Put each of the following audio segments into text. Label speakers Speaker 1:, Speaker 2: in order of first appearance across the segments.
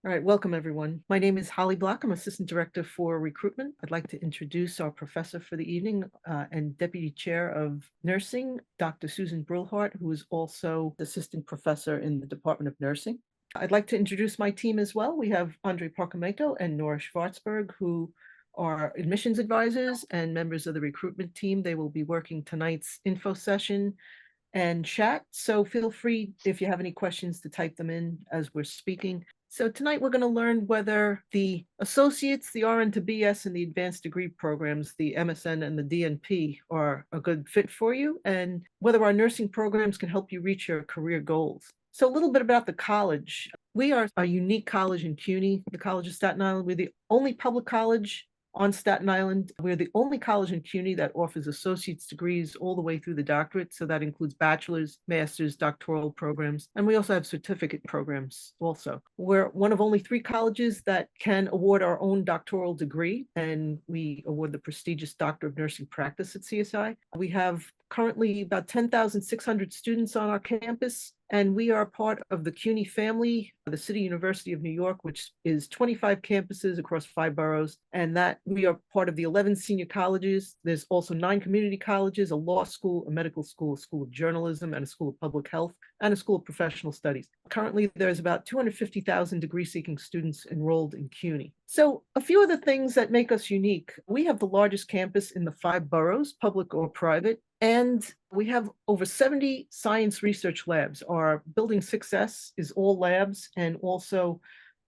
Speaker 1: All right, welcome everyone. My name is Holly Block. I'm Assistant Director for Recruitment. I'd like to introduce our professor for the evening and Deputy Chair of Nursing, Dr. Susan Brillhart, who is also Assistant Professor in the Department of Nursing. I'd like to introduce my team as well. We have Andrey Parkhomenko and Nora Schwartzberg, who are admissions advisors and members of the recruitment team. They will be working tonight's info session and chat. So feel free, if you have any questions, to type them in as we're speaking. So tonight we're going to learn whether the associates, the RN to BS, and the advanced degree programs, the MSN and the DNP, are a good fit for you, and whether our nursing programs can help you reach your career goals. So a little bit about the college. We are a unique college in CUNY, the College of Staten Island. We're the only public college on Staten Island. We're the only college in CUNY that offers associate's degrees all the way through the doctorate. So that includes bachelor's, master's, doctoral programs. And we also have certificate programs also. We're one of only 3 colleges that can award our own doctoral degree, and we award the prestigious Doctor of Nursing Practice at CSI. We have currently about 10,600 students on our campus, and we are part of the CUNY family, the City University of New York, which is 25 campuses across 5 boroughs, and that we are part of the 11 senior colleges. There's also 9 community colleges, a law school, a medical school, a school of journalism, and a school of public health, and a school of professional studies. Currently, there's about 250,000 degree-seeking students enrolled in CUNY. So a few of the things that make us unique: we have the largest campus in the 5 boroughs, public or private, and we have over 70 science research labs. Our building 6S is all labs, and also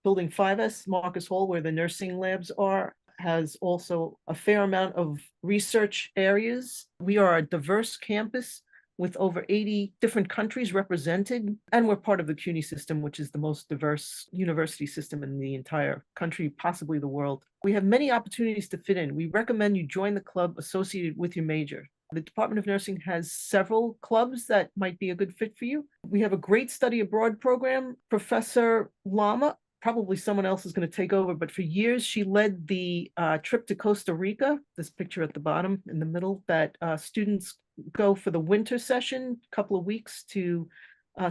Speaker 1: building 5S, Marcus Hall, where the nursing labs are, has also a fair amount of research areas. We are a diverse campus with over 80 different countries represented, and we're part of the CUNY system, which is the most diverse university system in the entire country, possibly the world. We have many opportunities to fit in. We recommend you join the club associated with your major. The Department of Nursing has several clubs that might be a good fit for you. We have a great study abroad program. Professor Lama, probably someone else is going to take over, but for years she led the trip to Costa Rica, this picture at the bottom in the middle, that students go for the winter session, a couple of weeks, to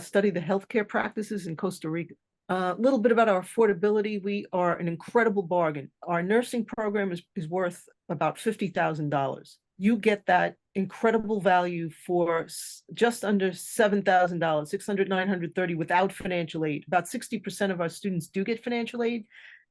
Speaker 1: study the healthcare practices in Costa Rica. A little bit about our affordability. We are an incredible bargain. Our nursing program is worth about $50,000. You get that incredible value for just under $7,000, 600, 930 without financial aid. About 60% of our students do get financial aid.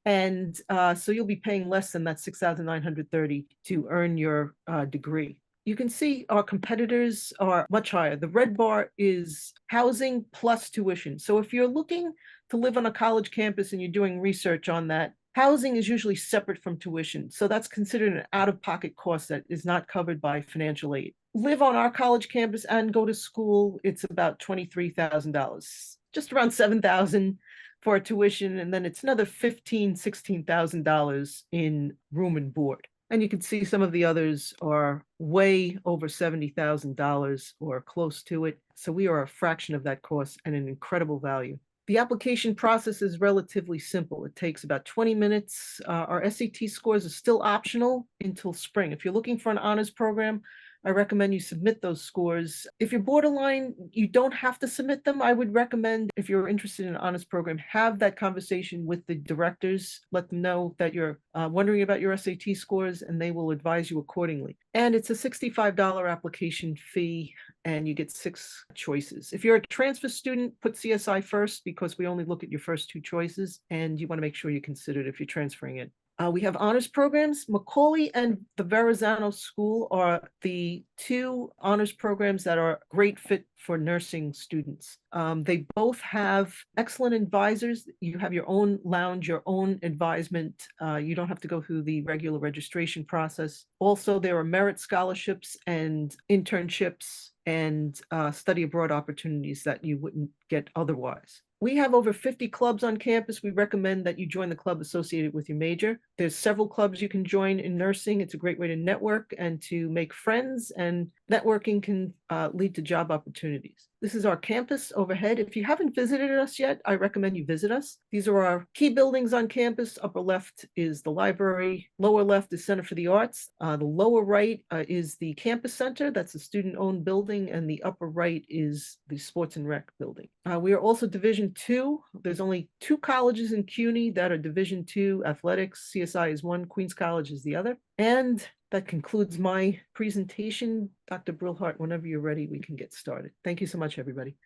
Speaker 1: And so you'll be paying less than that 6,930 to earn your degree. You can see our competitors are much higher. The red bar is housing plus tuition. So if you're looking to live on a college campus and you're doing research on that, housing is usually separate from tuition. So that's considered an out-of-pocket cost that is not covered by financial aid. Live on our college campus and go to school, it's about $23,000, just around $7,000 for tuition, and then it's another $15,000, $16,000 in room and board. And you can see some of the others are way over $70,000 or close to it. So we are a fraction of that cost and an incredible value. The application process is relatively simple. It takes about 20 minutes. Our SAT scores are still optional until spring. If you're looking for an honors program, I recommend you submit those scores. If you're borderline, you don't have to submit them. I would recommend, if you're interested in an honors program, have that conversation with the directors. Let them know that you're wondering about your SAT scores, and they will advise you accordingly. And it's a $65 application fee, and you get 6 choices. If you're a transfer student, put CSI first, because we only look at your first 2 choices, and you want to make sure you consider it if you're transferring it. We have honors programs. Macaulay and the Verrazano School are the 2 honors programs that are a great fit for nursing students. They both have excellent advisors. You have your own lounge, your own advisement. You don't have to go through the regular registration process. Also, there are merit scholarships and internships and study abroad opportunities that you wouldn't get otherwise. We have over 50 clubs on campus. We recommend that you join the club associated with your major. There's several clubs you can join in nursing. It's a great way to network and to make friends, and networking can lead to job opportunities. This is our campus overhead. If you haven't visited us yet, I recommend you visit us. These are our key buildings on campus. Upper left is the library. Lower left is Center for the Arts. The lower right is the campus center. That's a student-owned building. And the upper right is the sports and rec building. We are also Division II. There's only 2 colleges in CUNY that are Division II athletics. CSI is one, Queens College is the other. And that concludes my presentation. Dr. Brillhart, whenever you're ready, we can get started. Thank you so much, everybody.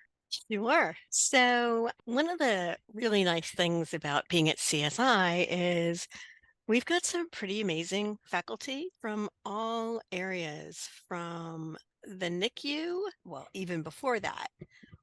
Speaker 2: Sure. So one of the really nice things about being at CSI is we've got some pretty amazing faculty from all areas, from the NICU, well, even before that,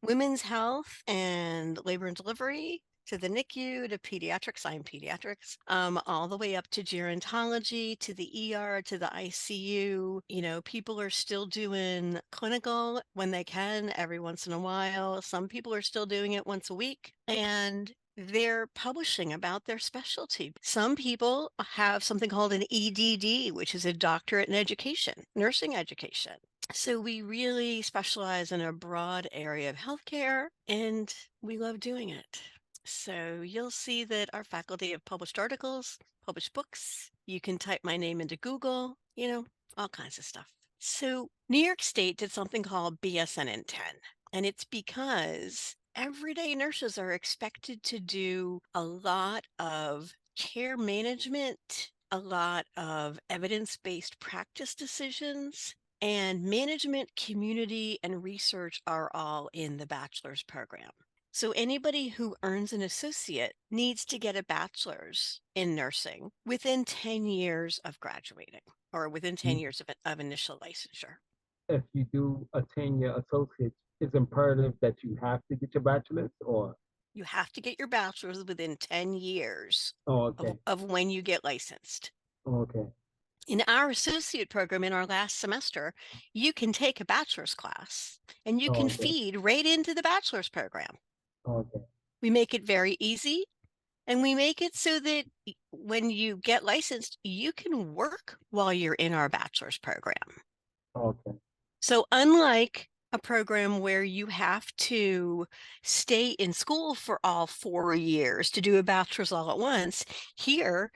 Speaker 2: women's health and labor and delivery, to the NICU, to pediatrics, I'm pediatrics, all the way up to gerontology, to the ER, to the ICU. You know, people are still doing clinical when they can every once in a while. Some people are still doing it once a week, and they're publishing about their specialty. Some people have something called an EDD, which is a doctorate in education, nursing education. So we really specialize in a broad area of healthcare, and we love doing it. So you'll see that our faculty have published articles, published books. You can type my name into Google, you know, all kinds of stuff. So New York State did something called BSN in 10, and it's because everyday nurses are expected to do a lot of care management, a lot of evidence-based practice decisions, and management, community, and research are all in the bachelor's program. So anybody who earns an associate needs to get a bachelor's in nursing within 10 years of graduating, or within 10 years of initial licensure.
Speaker 3: If you do a 10-year associate, it's imperative that you have to get your bachelor's or?
Speaker 2: You have to get your bachelor's within 10 years
Speaker 3: Oh, okay.
Speaker 2: of when you get licensed.
Speaker 3: Okay.
Speaker 2: In our associate program in our last semester, you can take a bachelor's class and you can
Speaker 3: Okay.
Speaker 2: feed right into the bachelor's program.
Speaker 3: Okay.
Speaker 2: We make it very easy, and we make it so that when you get licensed, you can work while you're in our bachelor's program.
Speaker 3: Okay.
Speaker 2: So unlike a program where you have to stay in school for all 4 years to do a bachelor's all at once, here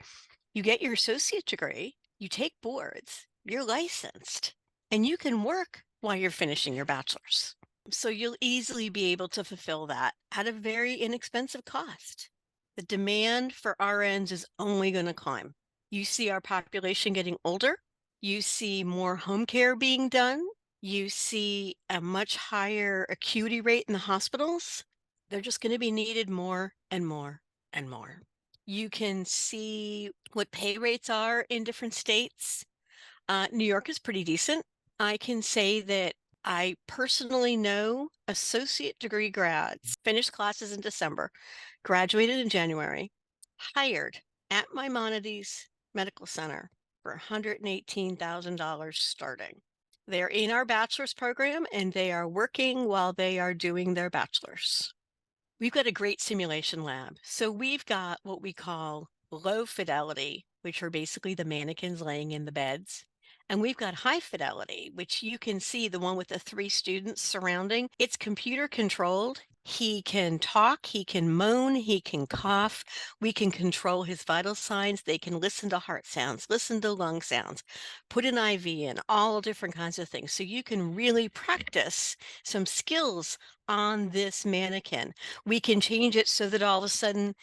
Speaker 2: you get your associate degree, you take boards, you're licensed, and you can work while you're finishing your bachelor's. So you'll easily be able to fulfill that at a very inexpensive cost. The demand for RNs is only going to climb. You see our population getting older. You see more home care being done. You see a much higher acuity rate in the hospitals. They're just going to be needed more and more and more. You can see what pay rates are in different states. New York is pretty decent. I can say that I personally know associate degree grads, finished classes in December, graduated in January, hired at Maimonides Medical Center for $118,000 starting. They're in our bachelor's program and they are working while they are doing their bachelor's. We've got a great simulation lab. So we've got what we call low fidelity, which are basically the mannequins laying in the beds. And we've got high fidelity, which you can see the one with the 3 students surrounding. It's computer controlled. He can talk, he can moan, he can cough. We can control his vital signs. They can listen to heart sounds, listen to lung sounds, put an IV in, all different kinds of things. So you can really practice some skills on this mannequin. We can change it so that all of a sudden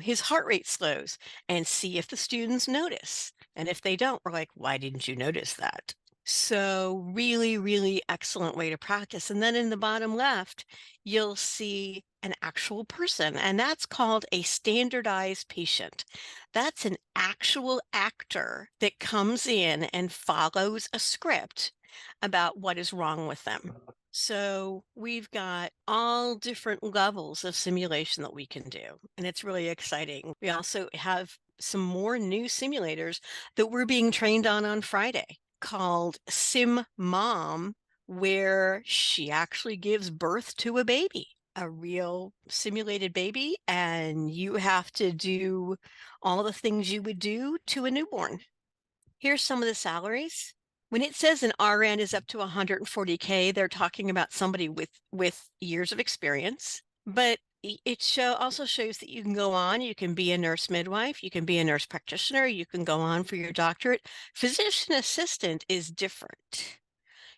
Speaker 2: his heart rate slows and see if the students notice. And if they don't, we're like, why didn't you notice that? So really, really excellent way to practice. And then in the bottom left, you'll see an actual person, and that's called a standardized patient. That's an actual actor that comes in and follows a script about what is wrong with them. So we've got all different levels of simulation that we can do, and it's really exciting. We also have some more new simulators that we're being trained on Friday called Sim Mom, where she actually gives birth to a baby, a real simulated baby, and you have to do all the things you would do to a newborn. Here's some of the salaries. When it says an RN is up to 140K, they're talking about somebody with years of experience, but it also shows that you can go on, you can be a nurse midwife, you can be a nurse practitioner, you can go on for your doctorate. Physician assistant is different.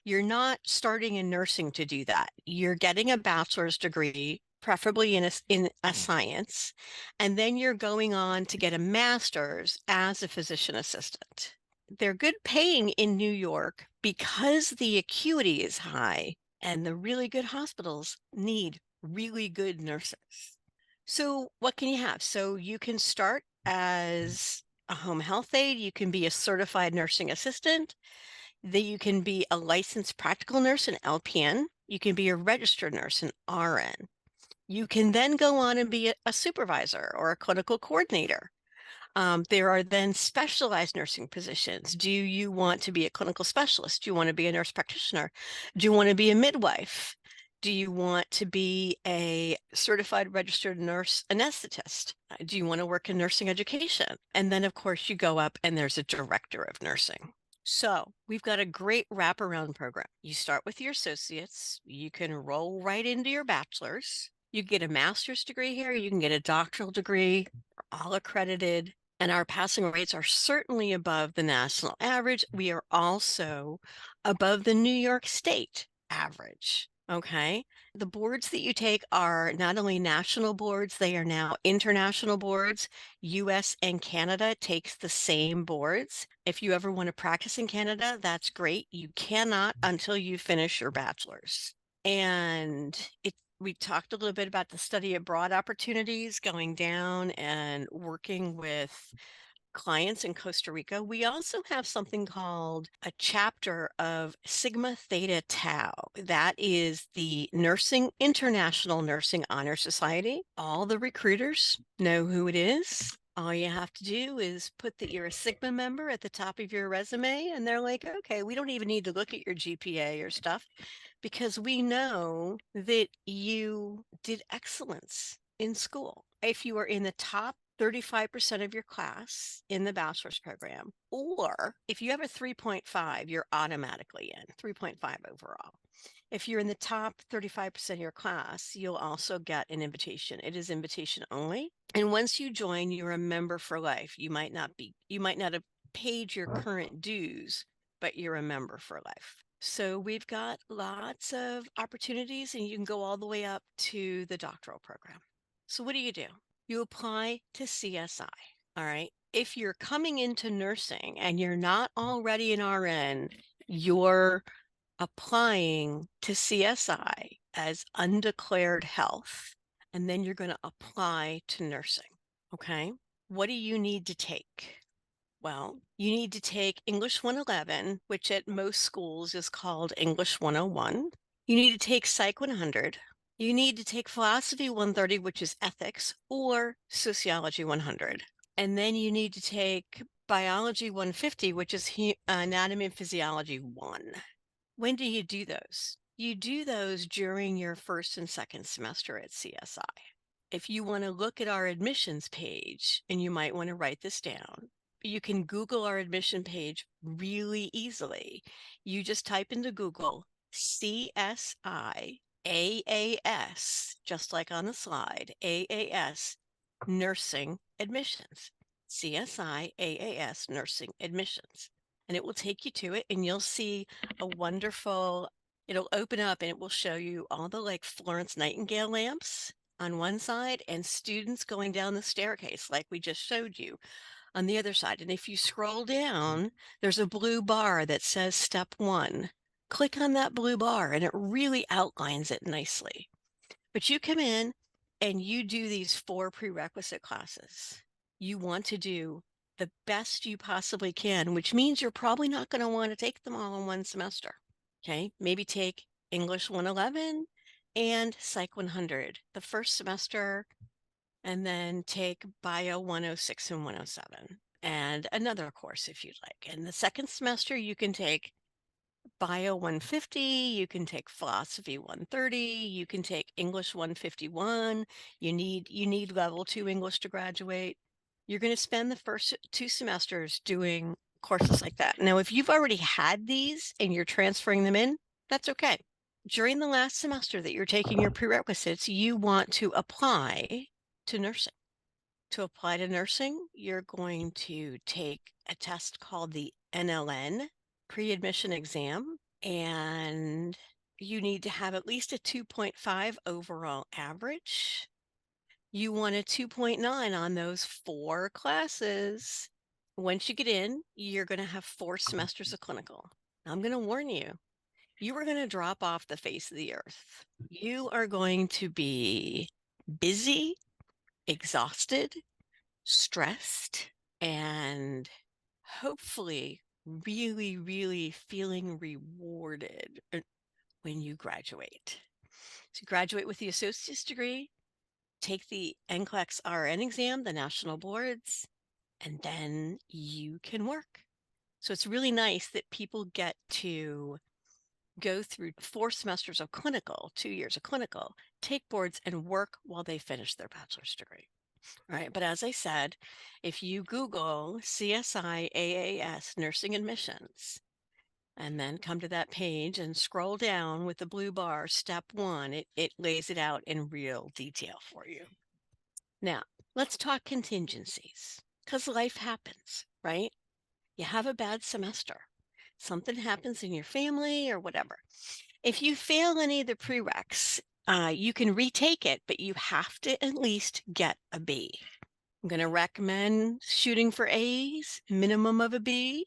Speaker 2: You're not starting in nursing to do that. You're getting a bachelor's degree, preferably in a science, and then you're going on to get a master's as a physician assistant. They're good paying in New York because the acuity is high and the really good hospitals need really good nurses. So what can you have? So you can start as a home health aide. You can be a certified nursing assistant. That you can be a licensed practical nurse, an LPN. You can be a registered nurse, an RN. You can then go on and be a supervisor or a clinical coordinator. There are then specialized nursing positions. Do you want to be a clinical specialist? Do you want to be a nurse practitioner? Do you want to be a midwife? Do you want to be a certified registered nurse anesthetist? Do you want to work in nursing education? And then, of course, you go up and there's a director of nursing. So we've got a great wraparound program. You start with your associates. You can roll right into your bachelor's. You get a master's degree here. You can get a doctoral degree, all accredited. And our passing rates are certainly above the national average. We are also above the New York State average. Okay. The boards that you take are not only national boards, they are now international boards. US and Canada takes the same boards. If you ever want to practice in Canada, that's great. You cannot until you finish your bachelor's. And we talked a little bit about the study abroad opportunities, going down and working with clients in Costa Rica. We also have something called a chapter of Sigma Theta Tau. That is the International Nursing Honor Society. All the recruiters know who it is. All you have to do is put that you're a Sigma member at the top of your resume, and they're like, okay, we don't even need to look at your GPA or stuff because we know that you did excellence in school. If you are in the top 35% of your class in the bachelor's program, or if you have a 3.5, you're automatically in, 3.5 overall. If you're in the top 35% of your class, you'll also get an invitation. It is invitation only. And once you join, you're a member for life. You might not have paid your current dues, but you're a member for life. So we've got lots of opportunities, and you can go all the way up to the doctoral program. So what do? You apply to CSI. All right. If you're coming into nursing and you're not already an RN, you're applying to CSI as undeclared health, and then you're going to apply to nursing. Okay. What do you need to take? Well, you need to take English 111, which at most schools is called English 101. You need to take Psych 100. You need to take Philosophy 130, which is ethics, or Sociology 100. And then you need to take Biology 150, which is Anatomy and Physiology 1. When do you do those? You do those during your first and second semester at CSI. If you want to look at our admissions page, and you might want to write this down, you can Google our admission page really easily. You just type into Google CSI AAS, just like on the slide, AAS nursing admissions, CSI AAS nursing admissions. And it will take you to it, and you'll see a wonderful, it'll open up and it will show you all the like Florence Nightingale lamps on one side and students going down the staircase like we just showed you on the other side. And if you scroll down, there's a blue bar that says step 1. Click on that blue bar and it really outlines it nicely. But you come in and you do these 4 prerequisite classes. You want to do the best you possibly can, which means you're probably not going to want to take them all in one semester. Okay, maybe take English 111 and Psych 100 the first semester, and then take Bio 106 and 107 and another course if you'd like. And the second semester, you can take Bio 150, you can take Philosophy 130, you can take English 151. You need level 2 English to graduate. You're going to spend the first 2 semesters doing courses like that. Now, if you've already had these and you're transferring them in, that's okay. During the last semester that you're taking your prerequisites, you want to apply to nursing. To apply to nursing, you're going to take a test called the NLN, pre-admission exam, and you need to have at least a 2.5 overall average. You want a 2.9 on those 4 classes. Once you get in, you're going to have 4 semesters of clinical. I'm going to warn you, you are going to drop off the face of the earth. You are going to be busy, exhausted, stressed, and hopefully really, really feeling rewarded when you graduate. So graduate with the associate's degree, take the NCLEX RN exam, the national boards, and then you can work. So it's really nice that people get to go through 4 semesters of clinical, 2 years of clinical, take boards, and work while they finish their bachelor's degree. Right. But as I said, if you Google CSI AAS nursing admissions and then come to that page and scroll down with the blue bar, step 1, it lays it out in real detail for you. Now, let's talk contingencies, because life happens, right? You have a bad semester. Something happens in your family or whatever. If you fail any of the prereqs, you can retake it, but you have to at least get a B. I'm going to recommend shooting for A's, minimum of a B.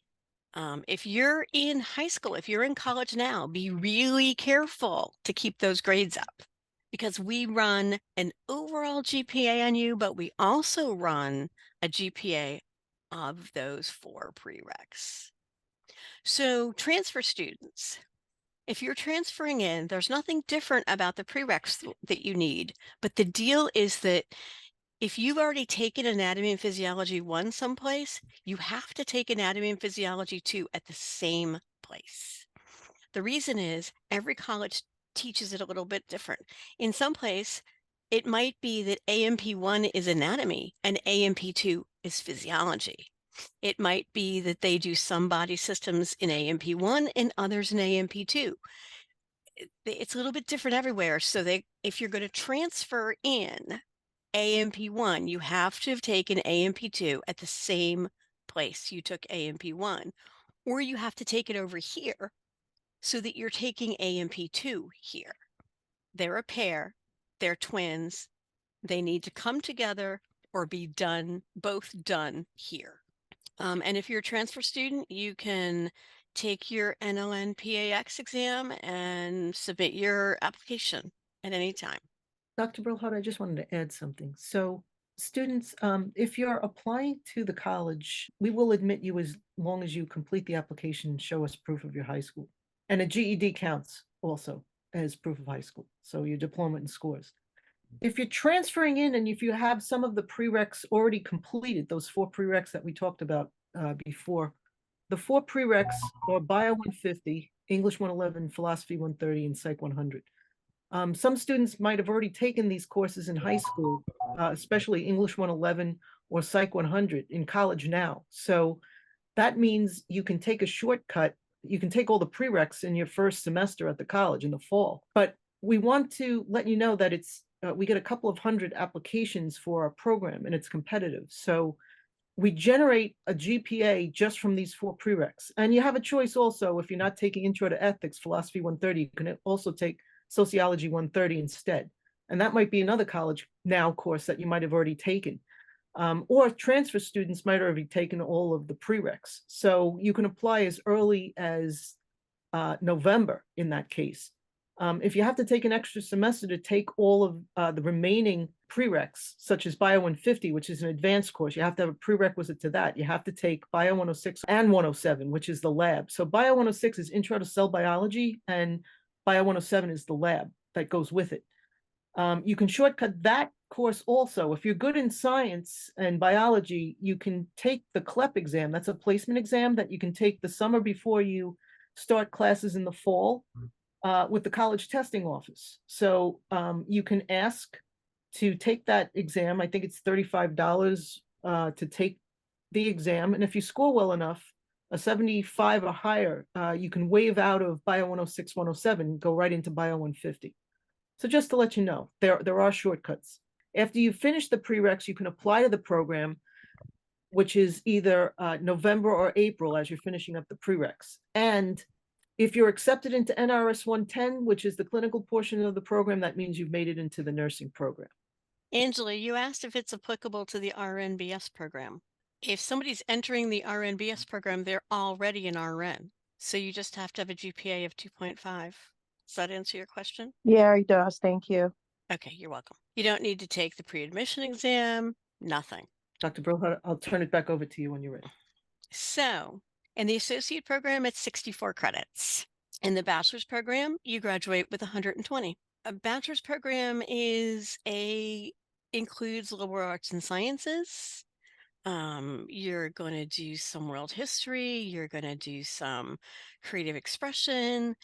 Speaker 2: If you're in high school, if you're in college now, be really careful to keep those grades up, because we run an overall GPA on you, but we also run a GPA of those 4 prereqs. So transfer students, if you're transferring in, there's nothing different about the prereqs that you need, but the deal is that if you've already taken Anatomy and Physiology 1 someplace, you have to take Anatomy and Physiology 2 at the same place. The reason is every college teaches it a little bit different. In some place, it might be that AMP 1 is anatomy and AMP 2 is physiology. It might be that they do some body systems in AMP 1 and others in AMP 2. It's a little bit different everywhere. So if you're going to transfer in AMP 1, you have to have taken AMP 2 at the same place you took AMP 1, or you have to take it over here so that you're taking AMP 2 here. They're a pair, they're twins, they need to come together or be done, both done here. And if you're a transfer student, you can take your NLN PAX exam and submit your application at any time.
Speaker 1: Dr. Brillhart, I just wanted to add something. So students, if you're applying to the college, we will admit you as long as you complete the application and show us proof of your high school. And a GED counts also as proof of high school, so your diploma and scores. If you're transferring in and if you have some of the prereqs already completed, those 4 prereqs that we talked about before, the 4 prereqs are Bio 150, English 111, Philosophy 130, and Psych 100. Some students might have already taken these courses in high school, especially English 111 or Psych 100 in college now. So that means you can take a shortcut. You can take all the prereqs in your first semester at the college in the fall. But we want to let you know that we get a couple of hundred applications for our program, and it's competitive. So we generate a GPA just from these 4 prereqs. And you have a choice also, if you're not taking Intro to Ethics, Philosophy 130, you can also take Sociology 130 instead. And that might be another college now course that you might have already taken. Or transfer students might have already taken all of the prereqs. So you can apply as early as November in that case. If you have to take an extra semester to take all of the remaining prereqs, such as Bio 150, which is an advanced course, you have to have a prerequisite to that. You have to take Bio 106 and 107, which is the lab. So Bio 106 is Intro to Cell Biology, and Bio 107 is the lab that goes with it. You can shortcut that course also. If you're good in science and biology, you can take the CLEP exam. That's a placement exam that you can take the summer before you start classes in the fall. With the college testing office. So you can ask to take that exam. I think it's $35 to take the exam. And if you score well enough, a 75 or higher, you can waive out of Bio 106, 107, go right into Bio 150. So just to let you know, there are shortcuts. After you finish the prereqs, you can apply to the program, which is either November or April as you're finishing up the prereqs. And if you're accepted into NRS 110, which is the clinical portion of the program, that means you've made it into the nursing program.
Speaker 2: Angela, you asked if it's applicable to the RNBS program. If somebody's entering the RNBS program, they're already an RN. So you just have to have a GPA of 2.5. Does that answer your question?
Speaker 4: Yeah, it does. Thank you.
Speaker 2: Okay, you're welcome. You don't need to take the pre-admission exam, nothing.
Speaker 1: Dr. Brillhart, I'll turn it back over to you when you're ready.
Speaker 2: So in the associate program, it's 64 credits. In the bachelor's program, you graduate with 120. A bachelor's program includes liberal arts and sciences. You're going to do some world history. You're going to do some creative expression.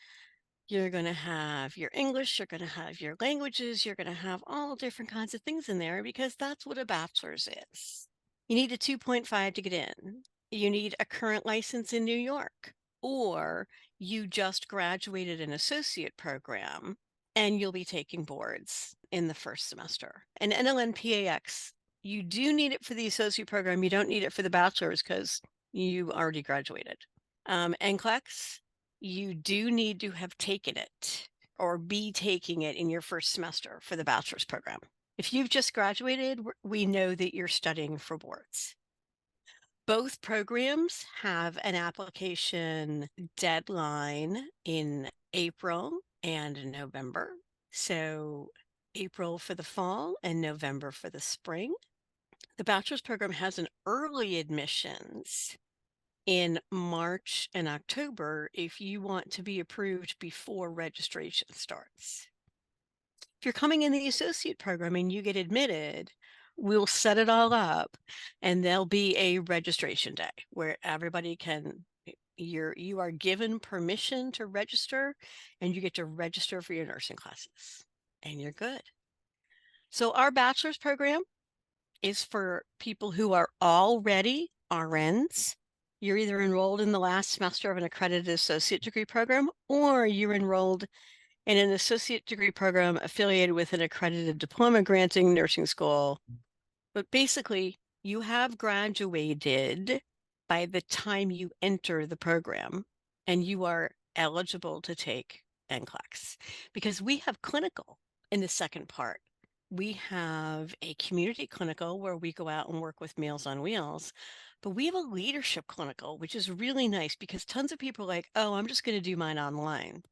Speaker 2: You're going to have your English. You're going to have your languages. You're going to have all different kinds of things in there because that's what a bachelor's is. You need a 2.5 to get in. You need a current license in New York, or you just graduated an associate program and you'll be taking boards in the first semester. And NLNPAX, you do need it for the associate program. You don't need it for the bachelor's because you already graduated. NCLEX, you do need to have taken it or be taking it in your first semester for the bachelor's program. If you've just graduated, we know that you're studying for boards. Both programs have an application deadline in April and November. So April for the fall and November for the spring. The bachelor's program has an early admissions in March and October if you want to be approved before registration starts. If you're coming in the associate program and you get admitted, we'll set it all up and there'll be a registration day where everybody can, you are given permission to register and you get to register for your nursing classes and you're good. So our bachelor's program is for people who are already RNs. You're either enrolled in the last semester of an accredited associate degree program, or you're enrolled in an associate degree program affiliated with an accredited diploma granting nursing school. But basically, you have graduated by the time you enter the program, and you are eligible to take NCLEX because we have clinical in the second part. We have a community clinical where we go out and work with Meals on Wheels, but we have a leadership clinical, which is really nice because tons of people are like, oh, I'm just going to do mine online.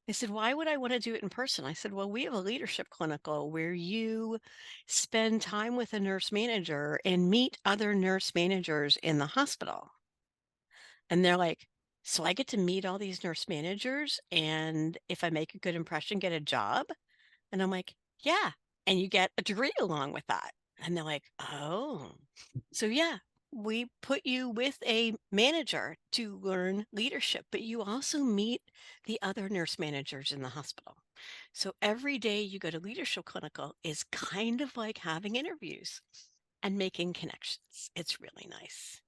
Speaker 2: I said, why would I want to do it in person? I said, well, we have a leadership clinical where you spend time with a nurse manager and meet other nurse managers in the hospital. And they're like, so I get to meet all these nurse managers and if I make a good impression, get a job? And I'm like, yeah. And you get a degree along with that. And they're like, oh, so yeah, we put you with a manager to learn leadership, but you also meet the other nurse managers in the hospital. So every day you go to leadership clinical is kind of like having interviews and making connections. It's really nice.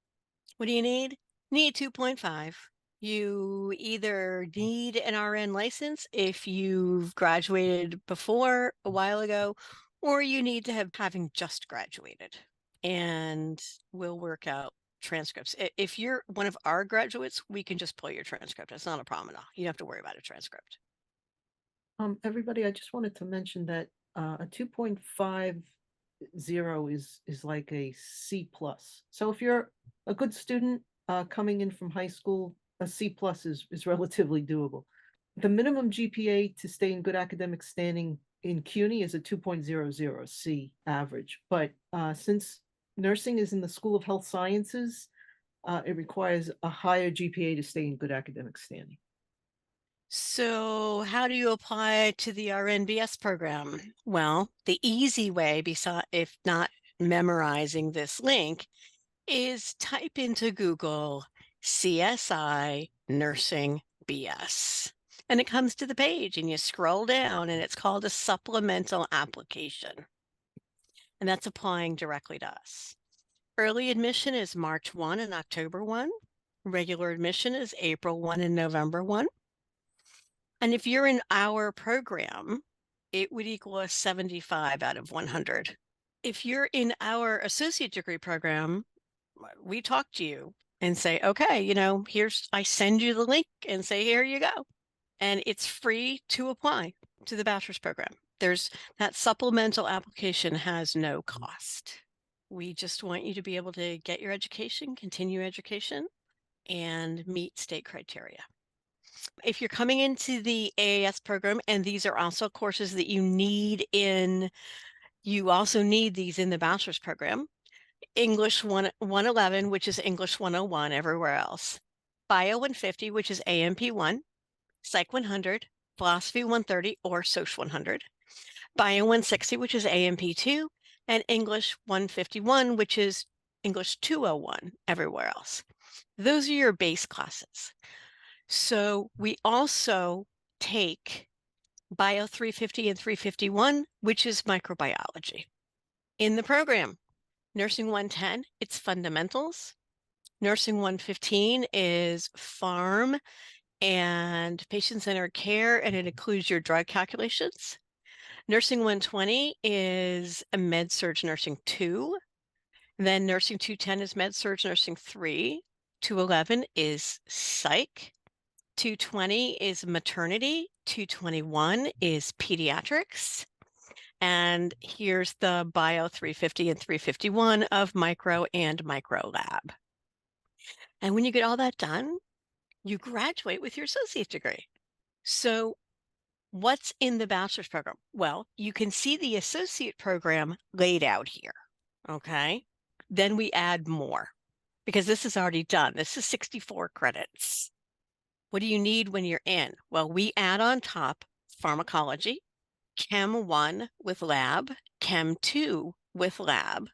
Speaker 2: What do you need? Need 2.5. You either need an RN license if you've graduated before a while ago, or you need to have having just graduated. And we'll work out transcripts. If you're one of our graduates, we can just pull your transcript. It's not a problem at all. You don't have to worry about a transcript.
Speaker 1: Everybody, I just wanted to mention that a 2.50 is like a C plus. So if you're a good student coming in from high school, a C plus is relatively doable. The minimum GPA to stay in good academic standing in CUNY is a 2.00 C average. But since nursing is in the School of Health Sciences, it requires a higher GPA to stay in good academic standing.
Speaker 2: So how do you apply to the RNBS program? Well, the easy way, if not memorizing this link, is type into Google CSI Nursing BS. And it comes to the page and you scroll down and it's called a supplemental application. And that's applying directly to us. Early admission is March 1 and October 1. Regular admission is April 1 and November 1. And if you're in our program, it would equal a 75 out of 100. If you're in our associate degree program, we talk to you and say, okay, I send you the link and say, here you go. And it's free to apply to the bachelor's program. That supplemental application has no cost. We just want you to be able to get your education, continue education, and meet state criteria. If you're coming into the AAS program, and these are also courses that you also need these in the bachelor's program. English 111, which is English 101 everywhere else. Bio 150, which is AMP 1. Psych 100, Philosophy 130, or Social 100. Bio 160, which is AMP 2. And English 151, which is English 201 everywhere else. Those are your base classes. So we also take Bio 350 and 351, which is microbiology. In the program, Nursing 110, it's fundamentals. Nursing 115 is pharm and patient-centered care, and it includes your drug calculations. Nursing 120 is a med-surg nursing 2. Then nursing 210 is med-surg nursing 3. 211 is psych. 220 is maternity. 221 is pediatrics. And here's the Bio 350 and 351 of micro and micro lab. And when you get all that done, you graduate with your associate degree. So what's in the bachelor's program? Well, you can see the associate program laid out here, okay? Then we add more because this is already done. This is 64 credits. What do you need when you're in? Well, we add on top pharmacology, Chem 1 with lab, Chem 2 with lab,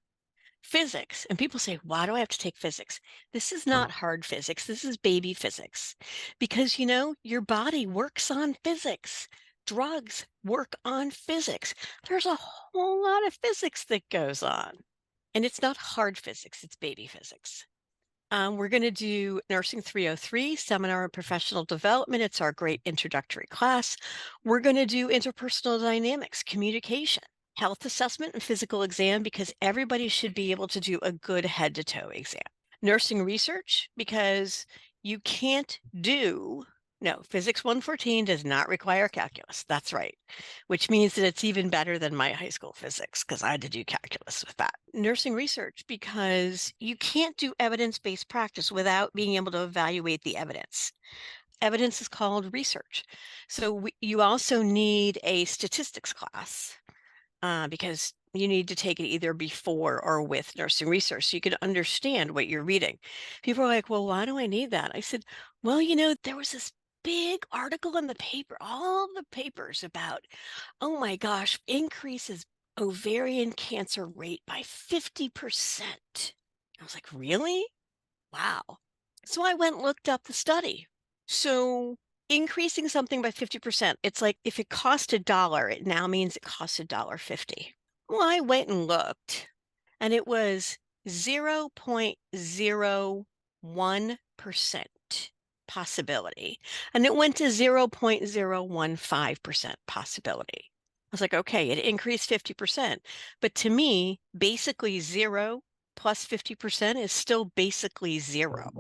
Speaker 2: physics. And people say, why do I have to take physics? This is not hard physics. This is baby physics. Because, your body works on physics. Drugs work on physics. There's a whole lot of physics that goes on. And it's not hard physics, it's baby physics. We're going to do Nursing 303, Seminar on Professional Development. It's our great introductory class. We're going to do interpersonal dynamics, communication, health assessment, and physical exam, because everybody should be able to do a good head-to-toe exam. Nursing research, because you can't Physics 114 does not require calculus. That's right, which means that it's even better than my high school physics because I had to do calculus with that. Nursing research, because you can't do evidence-based practice without being able to evaluate the evidence. Evidence is called research. So you also need a statistics class because you need to take it either before or with nursing research so you can understand what you're reading. People are like, well, why do I need that? I said, well, there was this big article in the paper, all the papers about, oh my gosh, increases ovarian cancer rate by 50%. I was like, really? Wow. So I went and looked up the study. So increasing something by 50%, it's like if it cost $1, it now means it costs $1.50. Well, I went and looked, and it was 0.01% possibility, and it went to 0.015% possibility. I was like, okay, it increased 50%, but to me, basically 0 plus 50% is still basically 0.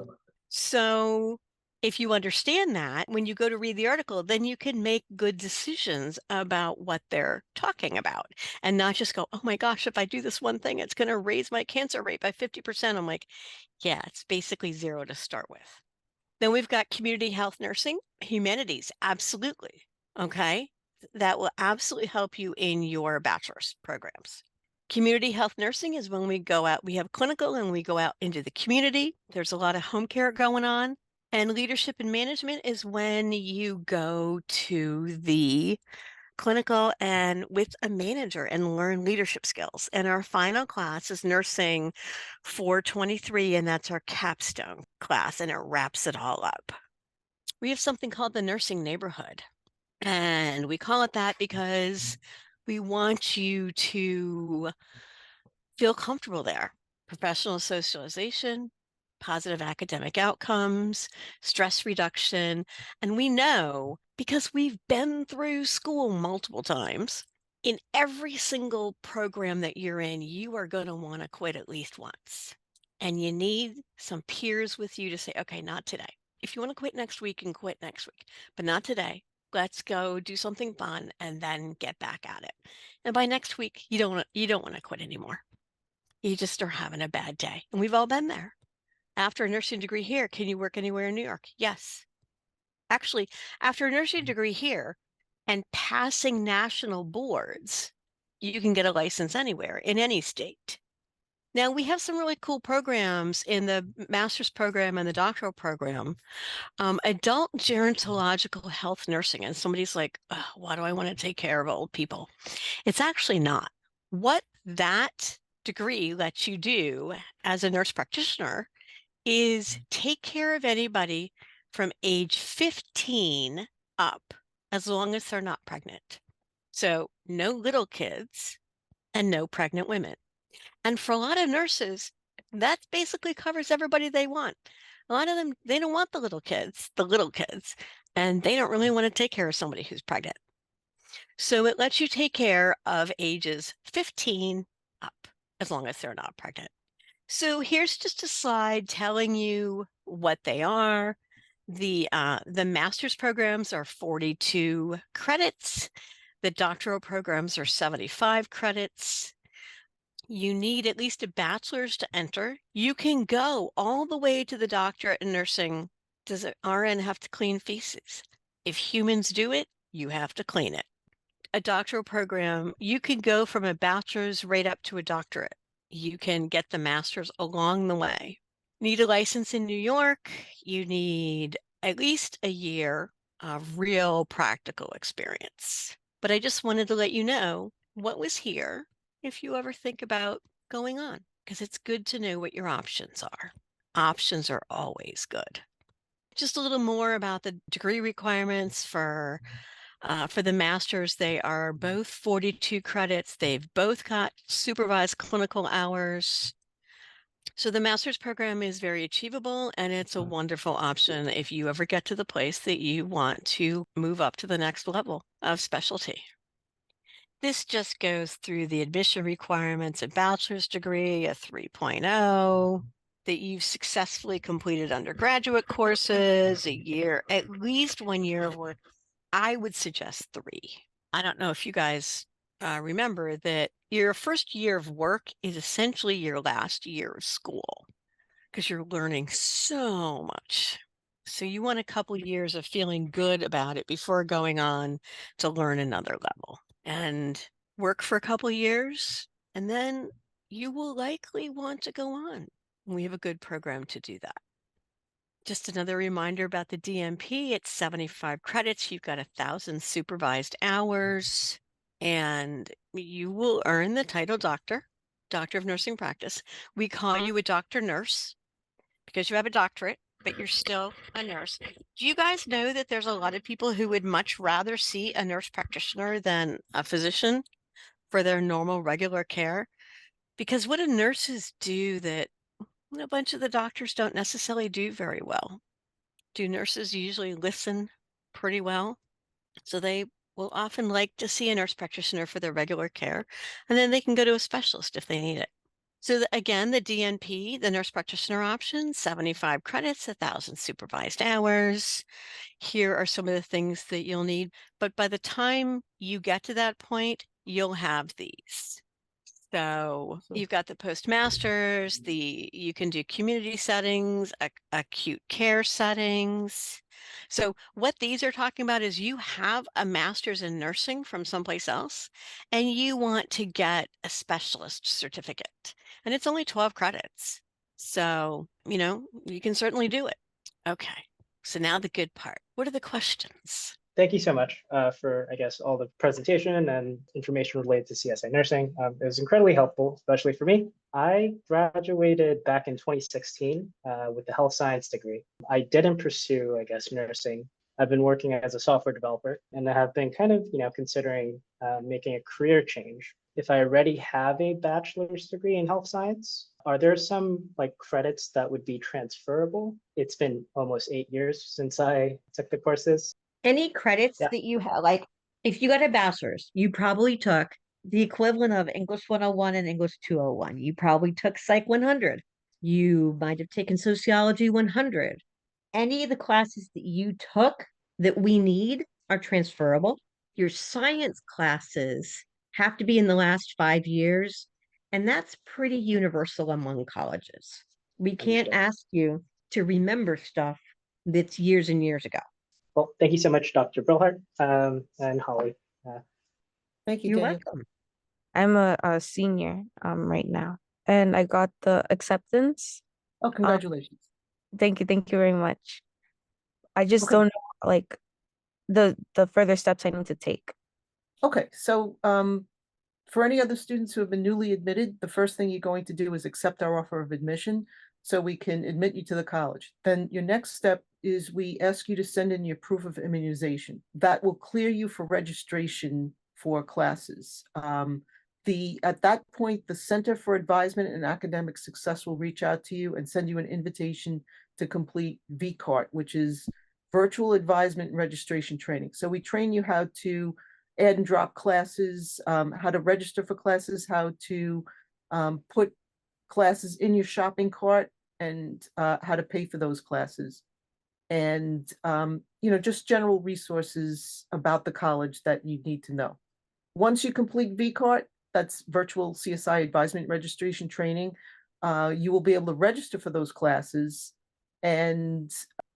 Speaker 2: So if you understand that, when you go to read the article, then you can make good decisions about what they're talking about and not just go, oh my gosh, if I do this one thing, it's going to raise my cancer rate by 50%. I'm like, yeah, it's basically 0 to start with. Then we've got community health nursing, humanities, absolutely. Okay, that will absolutely help you in your bachelor's programs. Community health nursing is when we go out, we have clinical and we go out into the community. There's a lot of home care going on. And leadership and management is when you go to the clinical and with a manager and learn leadership skills. And our final class is nursing 423, and that's our capstone class, and it wraps it all up. We have something called the nursing neighborhood. And we call it that because we want you to feel comfortable there. Professional socialization, positive academic outcomes, stress reduction. And we know, because we've been through school multiple times, in every single program that you're in, you are going to want to quit at least once. And you need some peers with you to say, okay, not today. If you want to quit next week, you can quit next week, but not today. Let's go do something fun and then get back at it. And by next week, you don't want to quit anymore. You just are having a bad day. And we've all been there. After a nursing degree here, can you work anywhere in New York? Yes. Actually, after a nursing degree here and passing national boards, you can get a license anywhere in any state. Now, we have some really cool programs in the master's program and the doctoral program. Adult gerontological health nursing. And somebody's like, why do I want to take care of old people? It's actually not. What that degree lets you do as a nurse practitioner is take care of anybody from age 15 up, as long as they're not pregnant. So no little kids and no pregnant women. And for a lot of nurses, that basically covers everybody they want. A lot of them, they don't want the little kids, and they don't really want to take care of somebody who's pregnant. So it lets you take care of ages 15 up, as long as they're not pregnant. So here's just a slide telling you what they are. The master's programs are 42 credits. The doctoral programs are 75 credits. You need at least a bachelor's to enter. You can go all the way to the doctorate in nursing. Does an RN have to clean feces? If humans do it, you have to clean it. A doctoral program, you can go from a bachelor's right up to a doctorate. You can get the master's along the way. Need a license in New York. You need at least a year of real practical experience. But I just wanted to let you know what was here if you ever think about going on, because it's good to know what your options are. Options are always good. Just a little more about the degree requirements for the masters. They are both 42 credits. They've both got supervised clinical hours. So the master's program is very achievable, and it's a wonderful option if you ever get to the place that you want to move up to the next level of specialty. This just goes through the admission requirements: a bachelor's degree, a 3.0, that you've successfully completed undergraduate courses, a year, at least 1 year of work. I would suggest 3. I don't know if you guys remember that your first year of work is essentially your last year of school, because you're learning so much. So you want a couple years of feeling good about it before going on to learn another level, and work for a couple years, and then you will likely want to go on. We have a good program to do that. Just another reminder about the DNP, it's 75 credits. You've got 1,000 supervised hours, and you will earn the title doctor of nursing practice. We call you a doctor nurse because you have a doctorate, but you're still a nurse. Do you guys know that there's a lot of people who would much rather see a nurse practitioner than a physician for their normal regular care? Because what do nurses do that a bunch of the doctors don't necessarily do very well? Do nurses usually listen pretty well? So they will often like to see a nurse practitioner for their regular care, and then they can go to a specialist if they need it. So again, the DNP, the nurse practitioner option, 75 credits, 1,000 supervised hours. Here are some of the things that you'll need. But by the time you get to that point, you'll have these. So you've got the postmasters, you can do community settings, acute care settings. So what these are talking about is you have a master's in nursing from someplace else, and you want to get a specialist certificate, and it's only 12 credits. So, you can certainly do it. Okay, so now the good part. What are the questions?
Speaker 4: Thank you so much for, I guess, all the presentation and information related to CSI nursing. It was incredibly helpful, especially for me. I graduated back in 2016 with the health science degree. I didn't pursue, I guess, nursing I've been working as a software developer, and I have been kind of, considering making a career change. If I already have a bachelor's degree in health science, are there some like credits that would be transferable? It's been almost 8 years since I took the courses.
Speaker 5: Any credits
Speaker 4: Yeah.
Speaker 5: that you have, like if you got a bachelor's, you probably took the equivalent of English 101 and English 201. You probably took Psych 100. You might have taken Sociology 100. Any of the classes that you took that we need are transferable. Your science classes have to be in the last 5 years, and that's pretty universal among colleges. We can't
Speaker 4: Understood.
Speaker 5: ask you to remember stuff that's years and years ago.
Speaker 4: Well, thank you so much, Dr. Brillhart, and Holly.
Speaker 1: Thank you,
Speaker 5: You're
Speaker 1: Daniel.
Speaker 5: welcome.
Speaker 6: I'm a senior right now, and I got the acceptance.
Speaker 1: Oh, congratulations.
Speaker 6: Thank you very much. I just
Speaker 1: Okay.
Speaker 6: don't know like the further steps I need to take.
Speaker 1: Okay, so for any other students who have been newly admitted, the first thing you're going to do is accept our offer of admission so we can admit you to the college. Then your next step is we ask you to send in your proof of immunization. That will clear you for registration for classes. At that point, the Center for Advisement and Academic Success will reach out to you and send you an invitation to complete VCART, which is Virtual Advisement and Registration Training. So we train you how to add and drop classes, how to register for classes, how to put classes in your shopping cart, and how to pay for those classes. And, just general resources about the college that you need to know. Once you complete VCART, that's Virtual CSI Advisement Registration Training, you will be able to register for those classes. And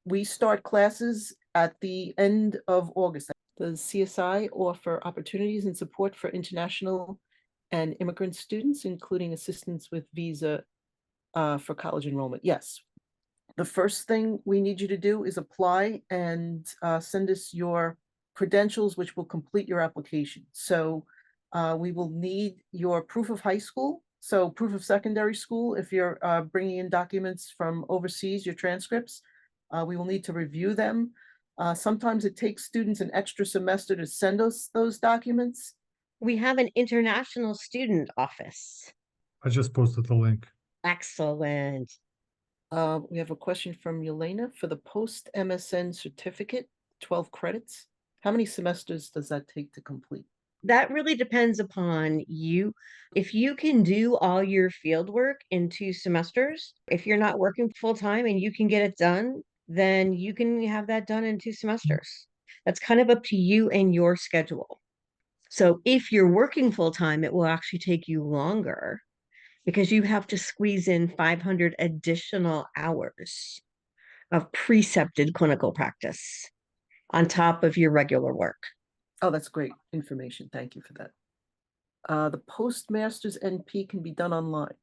Speaker 1: we start classes at the end of August. Does CSI offer opportunities and support for international and immigrant students, including assistance with visa for college enrollment? Yes. The first thing we need you to do is apply and send us your credentials, which will complete your application. So we will need your proof of high school, so proof of secondary school. If you're bringing in documents from overseas, your transcripts, we will need to review them. Sometimes it takes students an extra semester to send us those documents.
Speaker 5: We have an international student office.
Speaker 7: I just posted the link.
Speaker 5: Excellent.
Speaker 1: We have a question from Yelena for the post MSN certificate, 12 credits. How many semesters does that take to complete?
Speaker 5: That really depends upon you. If you can do all your field work in 2 semesters, if you're not working full time and you can get it done, then you can have that done in 2 semesters. That's kind of up to you and your schedule. So if you're working full time, it will actually take you longer because you have to squeeze in 500 additional hours of precepted clinical practice on top of your regular work.
Speaker 1: Oh, that's great information. Thank you for that. The postmaster's NP can be done online.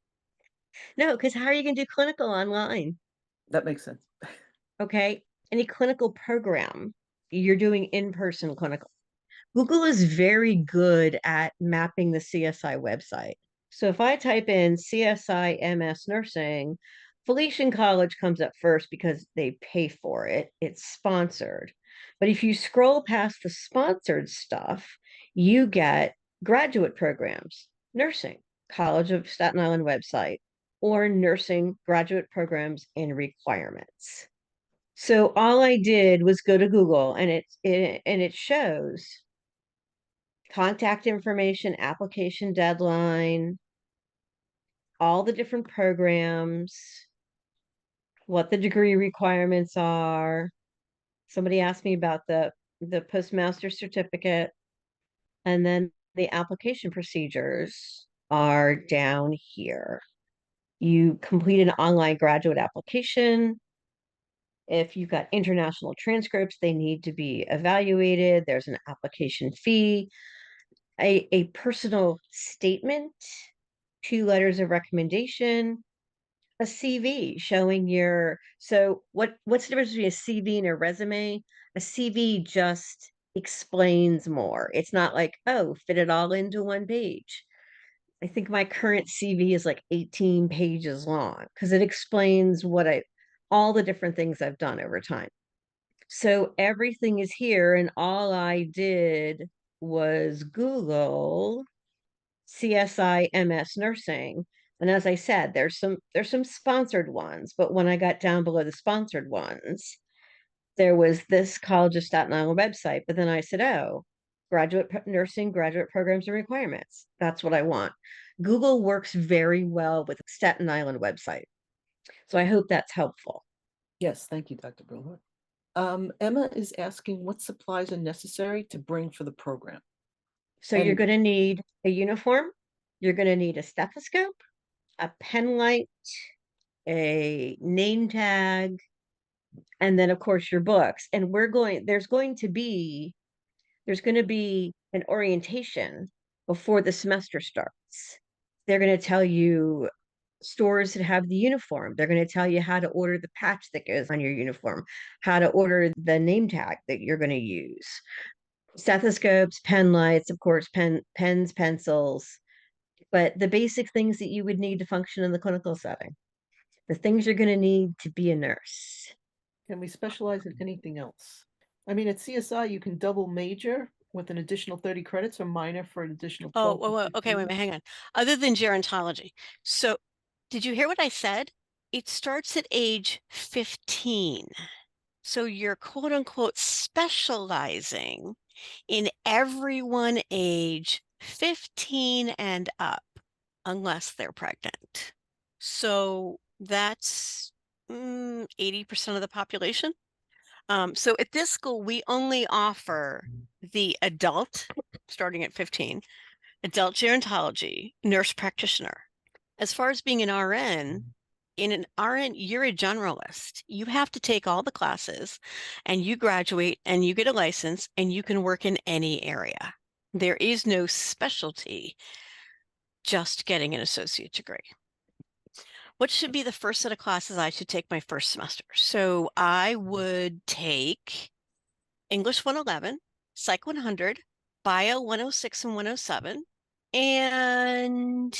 Speaker 5: No, because how are you going to do clinical online?
Speaker 1: That makes sense.
Speaker 5: Okay. Any clinical program, you're doing in-person clinical. Google is very good at mapping the CSI website. So if I type in CSI MS nursing, Felician College comes up first because they pay for it. It's sponsored. But if you scroll past the sponsored stuff, you get graduate programs, nursing, College of Staten Island website, or nursing graduate programs and requirements. So all I did was go to Google and it shows contact information, application deadline, all the different programs, what the degree requirements are. Somebody asked me about the postmaster certificate, and then the application procedures are down here. You complete an online graduate application. If you've got international transcripts, they need to be evaluated. There's an application fee, a personal statement, 2 letters of recommendation, a CV showing so what's the difference between a CV and a resume? A CV just explains more. It's not like, oh, fit it all into 1 page. I think my current CV is like 18 pages long because it explains all the different things I've done over time. So everything is here, and all I did was Google CSI MS nursing. And as I said, there's some sponsored ones, but when I got down below the sponsored ones, there was this College of Staten Island website. But then I said, oh, nursing graduate programs and requirements. That's what I want. Google works very well with Staten Island website. So I hope that's helpful.
Speaker 1: Yes, thank you, Dr. Brillhart. Emma is asking what supplies are necessary to bring for the program.
Speaker 5: So you're
Speaker 1: And-
Speaker 5: going to need a uniform. You're going to need a stethoscope, a pen light, a name tag, and then of course your books. And there's going to be an orientation before the semester starts. They're going to tell you stores that have the uniform. They're going to tell you how to order the patch that goes on your uniform, how to order the name tag that you're going to use. Stethoscopes, pen lights, of course, pens, pencils, but the basic things that you would need to function in the clinical setting, the things you're going to need to be a nurse.
Speaker 1: Can we specialize in anything else? I mean, at CSI, you can double major with an additional 30 credits or minor for an additional 12.
Speaker 2: Oh, okay, wait a minute, hang on. Other than gerontology. So did you hear what I said? It starts at age 15. So you're quote unquote specializing in everyone age 15 and up, unless they're pregnant. So that's 80% of the population. So at this school, we only offer the adult, starting at 15, adult gerontology, nurse practitioner. As far as being an RN, in an RN, you're a generalist. You have to take all the classes and you graduate and you get a license and you can work in any area. There is no specialty, just getting an associate degree. What should be the first set of classes I should take my first semester? So I would take English 111, Psych 100, Bio 106 and 107. And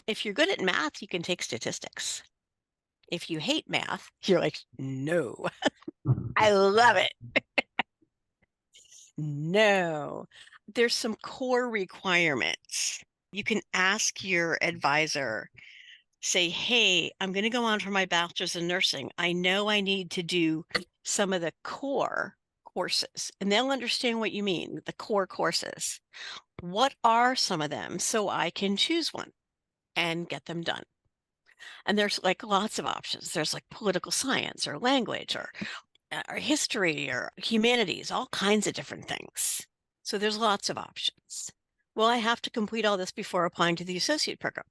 Speaker 2: if you're good at math, you can take statistics. If you hate math, you're like, no, I love it. No, there's some core requirements. You can ask your advisor, say, hey, I'm going to go on for my bachelor's in nursing. I know I need to do some of the core courses, and they'll understand what you mean, the core courses. What are some of them so I can choose one and get them done? And there's like lots of options. There's like political science or language or history or humanities, all kinds of different things. So there's lots of options. Well, I have to complete all this before applying to the associate program.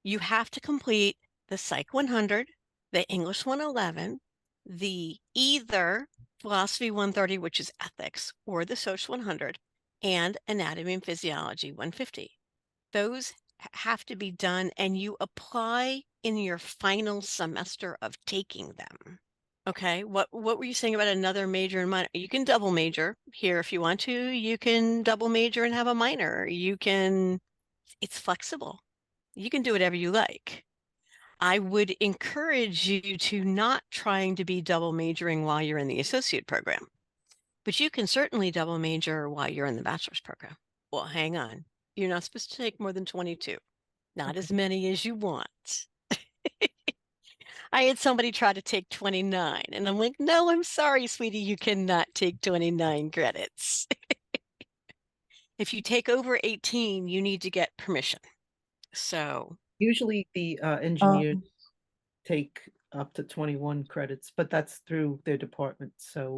Speaker 2: You have to complete the Psych 100, the English 111, the either Philosophy 130, which is ethics, or the Social 100, and Anatomy and Physiology 150. Those have to be done, and you apply in your final semester of taking them. Okay, what were you saying about another major and minor? You can double major here if you want to. You can double major and have a minor. It's flexible. You can do whatever you like. I would encourage you to not trying to be double majoring while you're in the associate program, but you can certainly double major while you're in the bachelor's program. Well, hang on. You're not supposed to take more than 22, not as many as you want. I had somebody try to take 29 and I'm like, no, I'm sorry, sweetie, you cannot take 29 credits. If you take over 18, you need to get permission. So
Speaker 1: Usually the engineers take up to 21 credits, but that's through their department. So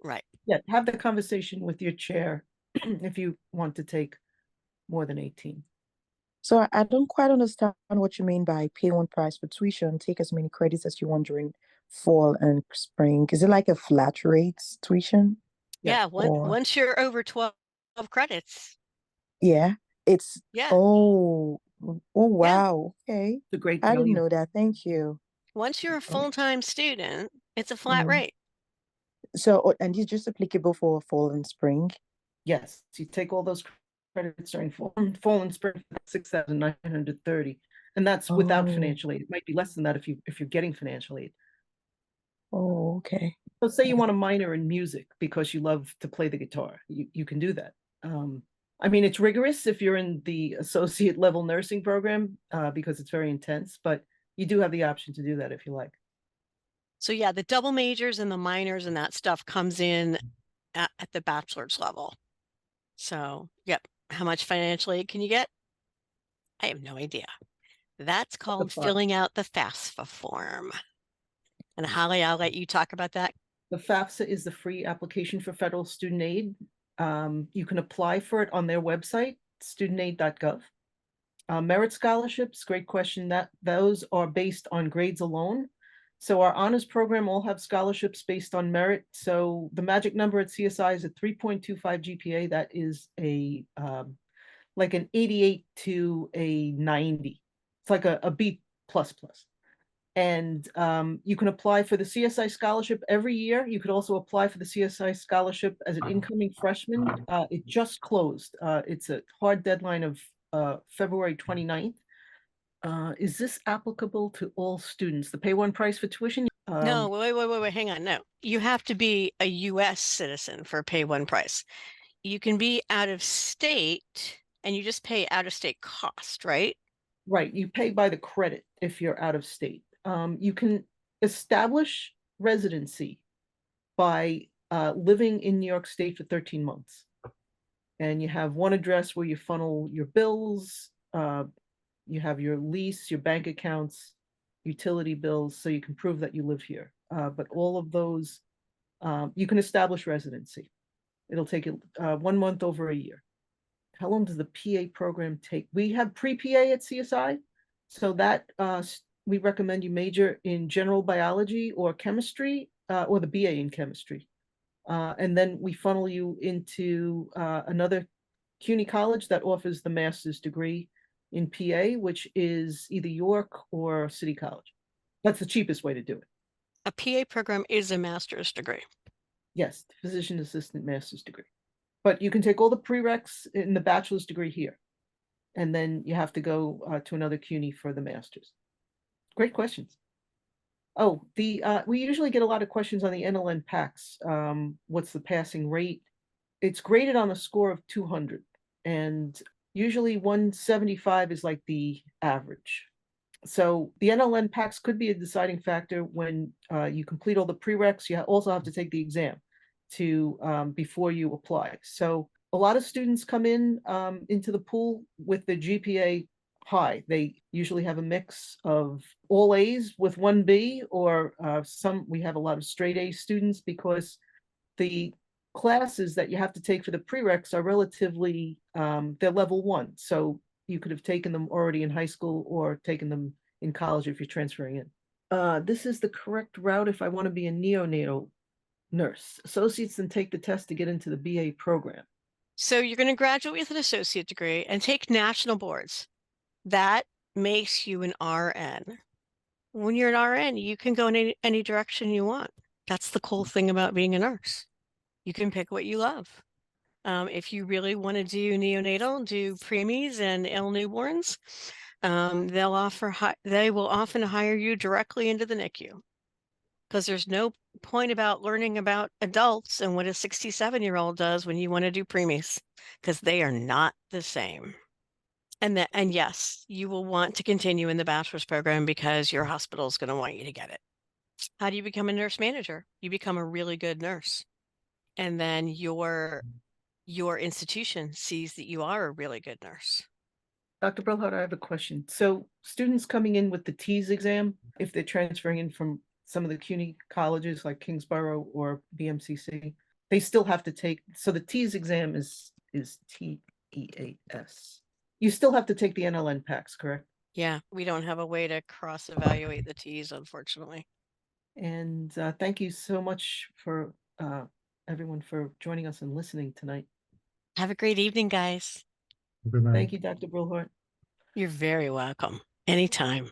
Speaker 2: right.
Speaker 1: yeah, have the conversation with your chair if you want to take more than 18.
Speaker 8: So I don't quite understand what you mean by pay one price for tuition, take as many credits as you want during fall and spring. Is it like a flat rate tuition?
Speaker 2: Yeah,
Speaker 8: Or
Speaker 2: once you're over 12 credits.
Speaker 8: yeah, it's
Speaker 2: Yeah.
Speaker 8: oh
Speaker 2: Yeah.
Speaker 8: wow. Okay.
Speaker 1: It's a great
Speaker 8: I didn't
Speaker 1: value.
Speaker 8: know that. Thank you.
Speaker 2: Once you're a full-time student, it's a flat rate.
Speaker 8: So and it's just applicable for fall and spring.
Speaker 1: Yes, you take all those credits during fall and spring, 6,930, and that's without
Speaker 8: Oh.
Speaker 1: financial aid. It might be less than that if you're getting financial aid.
Speaker 8: Oh, okay.
Speaker 1: So say you want a minor in music because you love to play the guitar, you can do that. I mean, it's rigorous if you're in the associate level nursing program because it's very intense, but you do have the option to do that if you like.
Speaker 2: So yeah, the double majors and the minors and that stuff comes in at the bachelor's level. So, yep. How much financial aid can you get? I have no idea. That's called
Speaker 1: fun.
Speaker 2: filling out the FAFSA form. And Holly, I'll let you talk about that.
Speaker 1: The FAFSA is the free application for federal student aid. You can apply for it on their website, studentaid.gov. Merit scholarships, great question. Those are based on grades alone. So our honors program all have scholarships based on merit. So the magic number at CSI is a 3.25 GPA. That is a like an 88 to a 90. It's like a B++. And you can apply for the CSI scholarship every year. You could also apply for the CSI scholarship as an incoming freshman. It just closed. It's a hard deadline of February 29th. Is this applicable to all students? The pay one price for tuition?
Speaker 2: No, wait, hang on. No, you have to be a US citizen for pay one price. You can be out of state and you just pay out of state cost, right?
Speaker 1: Right, you pay by the credit if you're out of state. You can establish residency by living in New York State for 13 months. And you have one address where you funnel your bills, you have your lease, your bank accounts, utility bills, so you can prove that you live here. But all of those, you can establish residency. It'll take you 1 month over a year. How long does the PA program take? We have pre-PA at CSI, so that we recommend you major in general biology or chemistry, or the BA in chemistry. And then we funnel you into another CUNY college that offers the master's degree in PA, which is either York or City College. That's the cheapest way to do it.
Speaker 2: A PA program is a master's degree.
Speaker 1: Yes, physician assistant master's degree. But you can take all the prereqs in the bachelor's degree here. And then you have to go to another CUNY for the master's. Great questions. Oh, we usually get a lot of questions on the NLN PACS. What's the passing rate? It's graded on a score of 200. And usually 175 is like the average. So the NLN PACS could be a deciding factor when you complete all the prereqs. You also have to take the exam to before you apply. So a lot of students come in into the pool with the GPA high. They usually have a mix of all A's with 1 B, or we have a lot of straight A students because the classes that you have to take for the prereqs are relatively, they're level 1. So you could have taken them already in high school or taken them in college if you're transferring in. This is the correct route if I want to be a neonatal nurse. Associates then take the test to get into the BA program.
Speaker 2: So you're going to graduate with an associate degree and take national boards. That makes you an RN. When you're an RN, you can go in any direction you want. That's the cool thing about being a nurse. You can pick what you love. If you really want to do neonatal, do preemies and ill newborns, they will often hire you directly into the NICU, because there's no point about learning about adults and what a 67-year-old does when you want to do preemies, because they are not the same. And yes, you will want to continue in the bachelor's program because your hospital is going to want you to get it. How do you become a nurse manager? You become a really good nurse. And then your institution sees that you are a really good nurse.
Speaker 1: Dr. Brillhart, I have a question. So students coming in with the TEAS exam, if they're transferring in from some of the CUNY colleges like Kingsborough or BMCC, they still have to take, so the TEAS exam is TEAS. You still have to take the NLN PACS, correct?
Speaker 2: Yeah, we don't have a way to cross-evaluate the T's, unfortunately.
Speaker 1: And thank you so much for everyone for joining us and listening tonight.
Speaker 2: Have a great evening, guys.
Speaker 7: Good night.
Speaker 1: Thank you, Dr. Brillhart.
Speaker 2: You're very welcome. Anytime.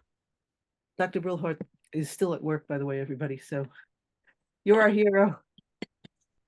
Speaker 1: Dr. Brillhart is still at work, by the way, everybody. So you're our hero.